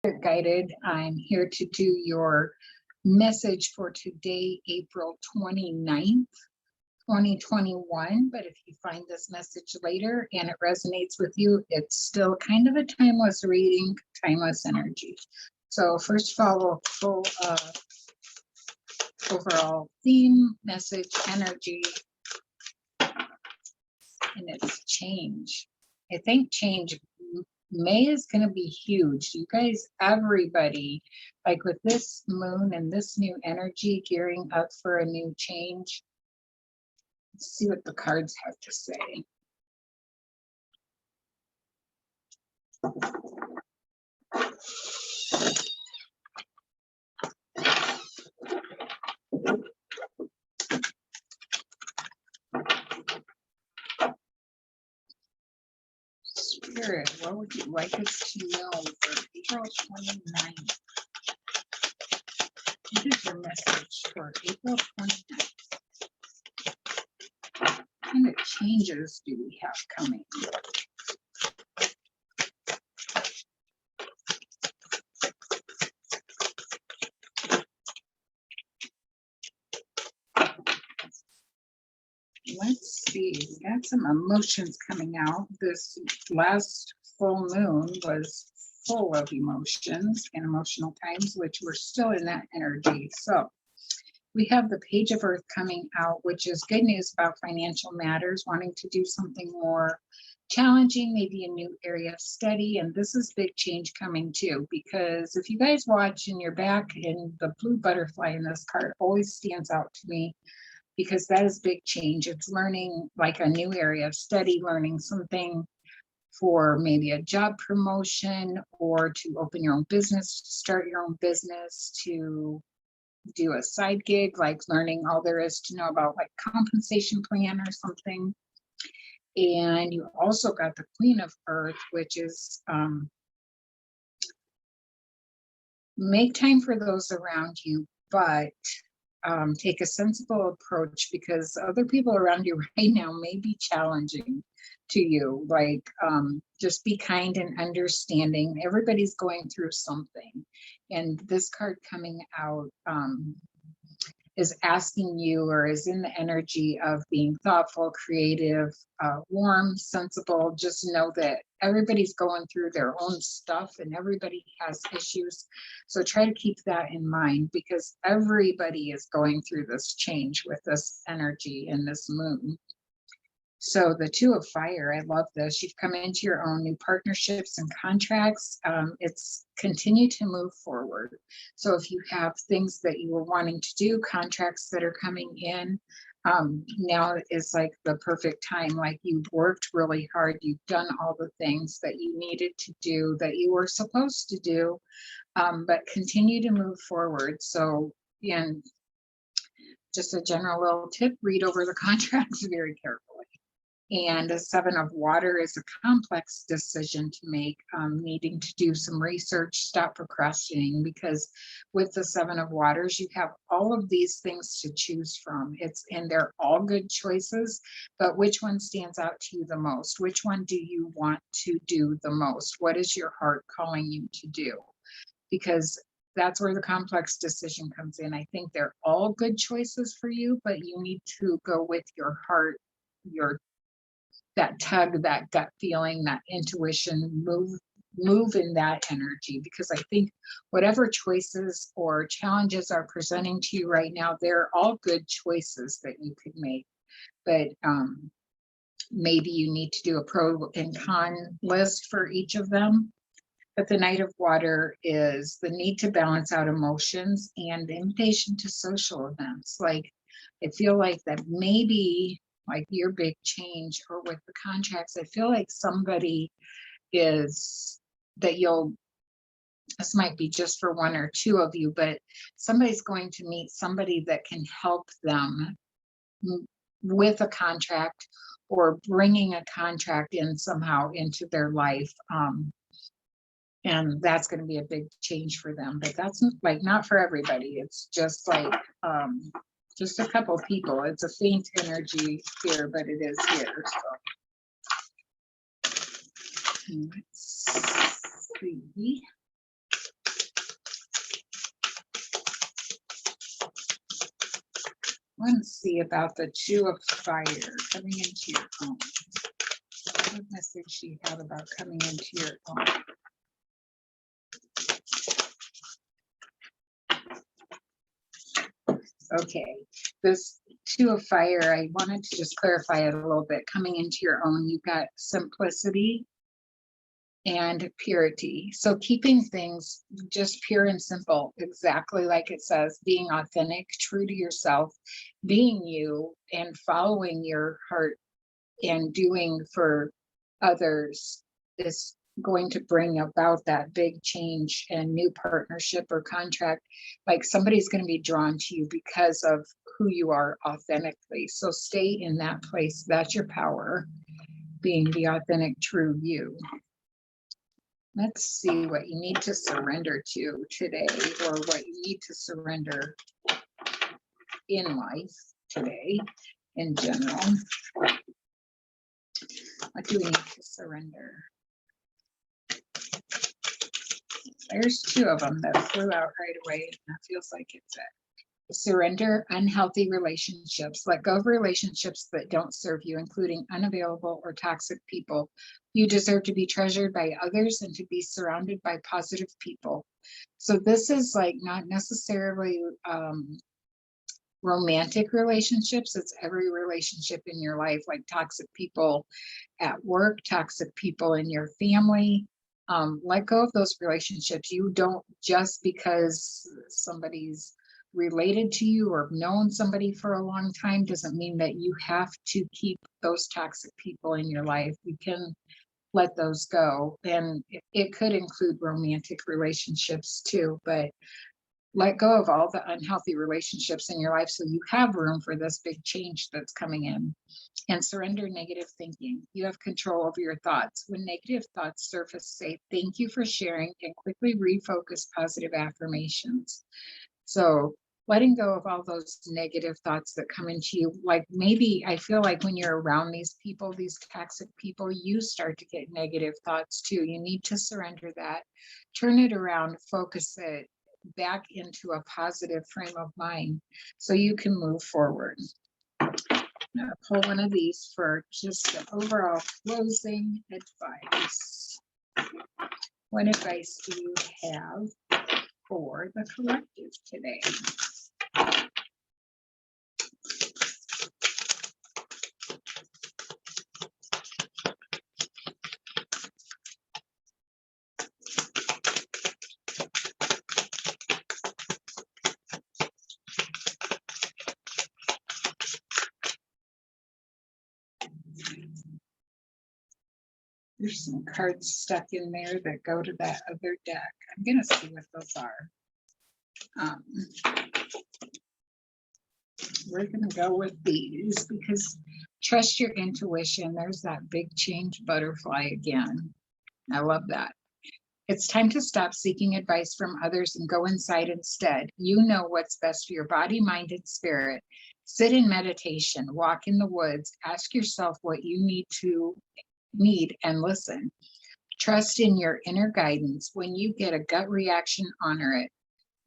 Guided. I'm here to do your message for today, April 29th, 2021. But if you find this message later and it resonates with you, it's still kind of a timeless reading, timeless energy. So first of all, we'll pull overall theme, message, energy, and it's change. I think change. May is going to be huge. You guys, everybody, like with this moon and this new energy gearing up for a new change. Let's see what the cards have to say. Spirit, what would you like us to know for April 29th? What is your message for April 29th? What kind of changes do we have coming? Let's see, we got some emotions coming out. This last full moon was full of emotions and emotional times, which we're still in that energy. So we have the Page of Earth coming out, which is good news about financial matters, wanting to do something more challenging, maybe a new area of study. And this is big change coming too, because if you guys watch in your back, and the blue butterfly in this card always stands out to me, because that is big change. It's learning like a new area of study, learning something for maybe a job promotion, or to open your own business, to start your own business, to do a side gig, like learning all there is to know about like compensation plan or something. And you also got the Queen of Earth, which is make time for those around you, but take a sensible approach, because other people around you right now may be challenging to you. Like just be kind and understanding. Everybody's going through something, and this card coming out is asking you, or is in the energy of being thoughtful, creative, warm, sensible. Just know that everybody's going through their own stuff and everybody has issues. So try to keep that in mind, because everybody is going through this change with this energy in this moon. So the Two of Fire, I love this. You've come into your own new partnerships and contracts. It's continue to move forward. So if you have things that you were wanting to do, contracts that are coming in, now is like the perfect time. Like you've worked really hard. You've done all the things that you needed to do, that you were supposed to do, but continue to move forward. So, and just a general little tip, read over the contracts very carefully. And the Seven of Water is a complex decision to make, needing to do some research, stop procrastinating, because with the Seven of Waters, you have all of these things to choose from. And they're all good choices, but which one stands out to you the most? Which one do you want to do the most? What is your heart calling you to do? Because that's where the complex decision comes in. I think they're all good choices for you, but you need to go with your heart, that tug, that gut feeling, that intuition, move in that energy. Because I think whatever choices or challenges are presenting to you right now, they're all good choices that you could make. But maybe you need to do a pro and con list for each of them. But the Knight of Water is the need to balance out emotions and impatient to social events. Like I feel like that maybe like your big change, or with the contracts, I feel like somebody is that this might be just for one or two of you, but somebody's going to meet somebody that can help them with a contract, or bringing a contract in somehow into their life. And that's going to be a big change for them, but that's like not for everybody. It's just like just a couple people. It's a faint energy here, but it is here. So let's see. want to see about the Two of Fire coming into your home. What message do you have about coming into your home? Okay, this Two of Fire, I wanted to just clarify it a little bit. Coming into your own, you've got simplicity and purity. So keeping things just pure and simple, exactly like it says, being authentic, true to yourself, being you, and following your heart and doing for others is going to bring about that big change and new partnership or contract. Like somebody's going to be drawn to you because of who you are authentically. So stay in that place. That's your power, being the authentic, true you. Let's see what you need to surrender to today, or what you need to surrender in life today in general. What do we need to surrender? There's two of them that flew out right away, and that feels like it's it. Surrender unhealthy relationships. Let go of relationships that don't serve you, including unavailable or toxic people. You deserve to be treasured by others and to be surrounded by positive people. So this is like not necessarily romantic relationships. It's every relationship in your life, like toxic people at work, toxic people in your family. Let go of those relationships. You don't, just because somebody's related to you or known somebody for a long time doesn't mean that you have to keep those toxic people in your life. You can let those go. And it could include romantic relationships too, but let go of all the unhealthy relationships in your life so you have room for this big change that's coming in. And surrender negative thinking. You have control over your thoughts. When negative thoughts surface, say thank you for sharing and quickly refocus positive affirmations. So letting go of all those negative thoughts that come into you, like maybe I feel like when you're around these people, these toxic people, you start to get negative thoughts too. You need to surrender that, turn it around, focus it back into a positive frame of mind so you can move forward. I'm going to pull one of these for just the overall closing advice. What advice do you have for the collective today? There's some cards stuck in there that go to that other deck. I'm going to see what those are. We're going to go with these because trust your intuition. There's that big change butterfly again. I love that. It's time to stop seeking advice from others and go inside instead. You know what's best for your body, mind, and spirit. Sit in meditation, walk in the woods, ask yourself what you need and listen. Trust in your inner guidance. When you get a gut reaction, honor it.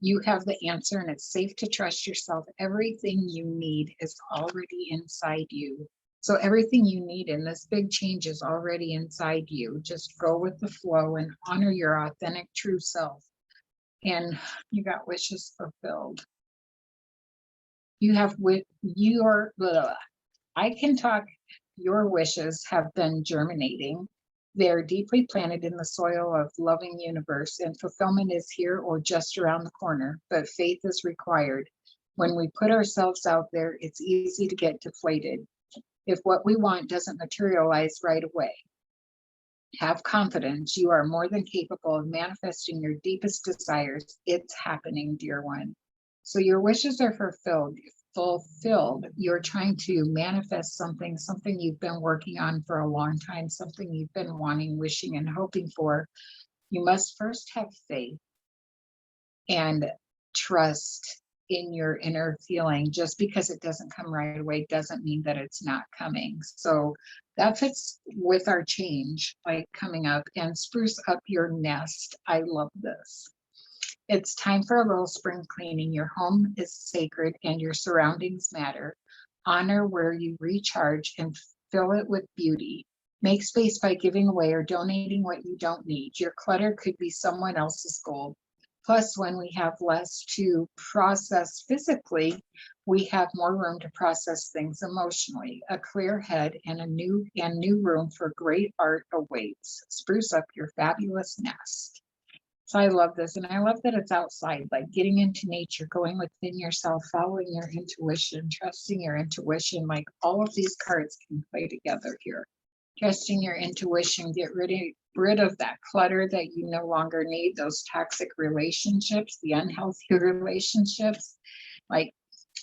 You have the answer and it's safe to trust yourself. Everything you need is already inside you. So everything you need in this big change is already inside you. Just go with the flow and honor your authentic, true self. And you got wishes fulfilled. You have I can talk. Your wishes have been germinating. They're deeply planted in the soil of loving universe, and fulfillment is here or just around the corner, but faith is required. When we put ourselves out there, it's easy to get deflated if what we want doesn't materialize right away. Have confidence. You are more than capable of manifesting your deepest desires. It's happening, dear one. So your wishes are fulfilled. You're trying to manifest something you've been working on for a long time, something you've been wanting, wishing, and hoping for. You must first have faith and trust in your inner feeling. Just because it doesn't come right away doesn't mean that it's not coming. So that fits with our change, like coming up, and spruce up your nest. I love this. It's time for a little spring cleaning. Your home is sacred and your surroundings matter. Honor where you recharge and fill it with beauty. Make space by giving away or donating what you don't need. Your clutter could be someone else's gold. Plus, when we have less to process physically, we have more room to process things emotionally. A clear head and a new room for great art awaits. Spruce up your fabulous nest. So I love this, and I love that it's outside, like getting into nature, going within yourself, following your intuition, trusting your intuition. Like all of these cards can play together here. Trusting your intuition, get rid of that clutter that you no longer need, those toxic relationships, the unhealthy relationships. Like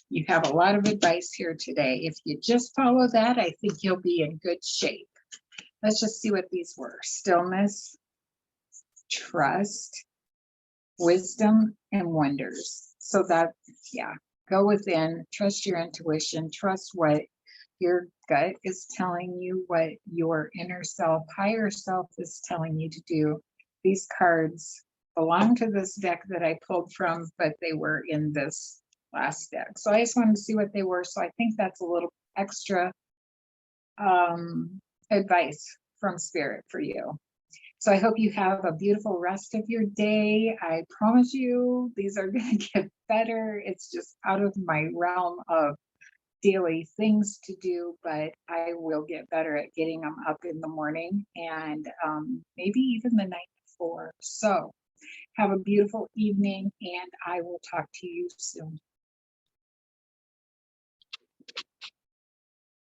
you have a lot of advice here today. If you just follow that, I think you'll be in good shape. Let's just see what these were. Stillness, trust, wisdom, and wonders. So that, yeah, go within, trust your intuition, trust what your gut is telling you, what your inner self, higher self is telling you to do. These cards belong to this deck that I pulled from, but they were in this last deck. So I just wanted to see what they were. So I think that's a little extra advice from Spirit for you. So I hope you have a beautiful rest of your day. I promise you, these are going to get better. It's just out of my realm of daily things to do, but I will get better at getting them up in the morning and maybe even the night before. So have a beautiful evening, and I will talk to you soon.